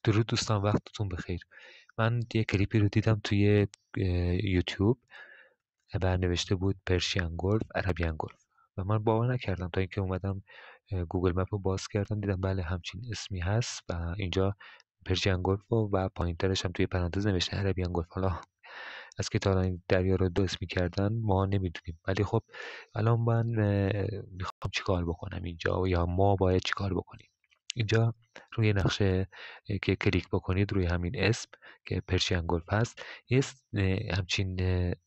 درود دوستان، وقتتون بخیر. من یه کلیپی رو دیدم توی یوتیوب و نوشته بود پرشین گلف، عربین گلف، و من باور نکردم تا اینکه اومدم گوگل مپ رو باز کردم، دیدم بله همچین اسمی هست و اینجا پرشین گلف و پایینترش هم توی پرانتز نوشته عربین گلف. حالا از که تا این دریا رو دو اسمی کردن ما نمیدونیم، ولی خب الان من میخوام چیکار بکنم اینجا، یا ما باید چیکار بکنیم اینجا. روی نقشه که کلیک بکنید روی همین اسم که پرشین گلف هست، یه همچین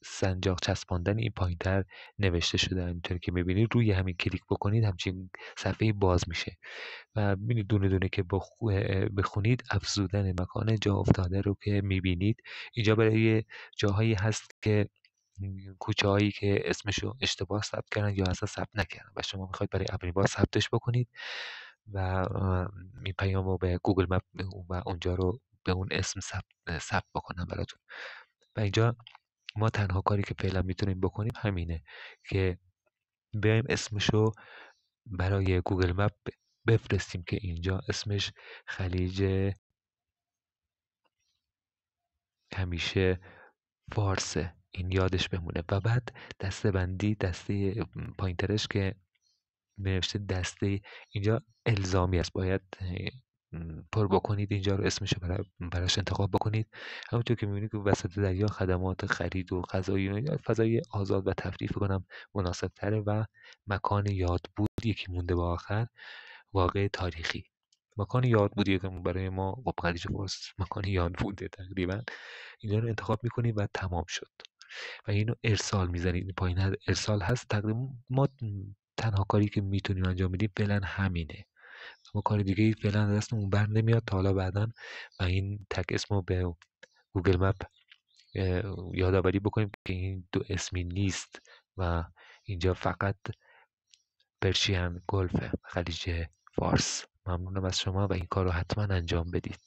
سنجاق چسباندن این پایینتر نوشته شده. اینطوری که میبینید روی همین کلیک بکنید همچین صفحه باز میشه و ببینید دونه دونه که بخونید افزودن مکان جا افتاده رو که میبینید. اینجا برای جاهایی هست که کوچه هایی که اسمشو اشتباه ثبت کردن یا اصلا ثبت نکردن و شما میخواید برای اولین بار ثبتش بکنید و این پیام رو به گوگل مپ و اونجا رو به اون اسم ثبت بکنم براتون. و اینجا ما تنها کاری که فعلا میتونیم بکنیم همینه که بیایم اسمشو برای گوگل مپ بفرستیم که اینجا اسمش خلیج همیشه فارسه، این یادش بمونه. و بعد دسته بندی، دسته پایینترش که نوشته دسته، اینجا الزامی است، باید پر بکنید اینجا رو، اسمش رو براش انتخاب بکنید. همونطور که میبینید که وسط دریا خدمات خرید و غذایی، فضای آزاد و تفریح کنم مناسب تره و مکان یاد بود یکی مونده به آخر، واقع تاریخی. مکان یاد بودی که برای ما با خلیج فارس مکان یاد بوده تقریبا. اینجا رو انتخاب میکنید و تمام شد و اینو ارسال میزنید. این پایین ارسال هست. تقریبا ما تنها کاری که میتونیم انجام بدیم فعلا همینه، اما کار دیگه فعلا دستمون بر نمیاد تا حالا بعداً و این تک اسمو به گوگل مپ یادآوری بکنیم که این دو اسمی نیست و اینجا فقط پرشین گلف خلیج فارس. ممنونم از شما و این کار رو حتما انجام بدید.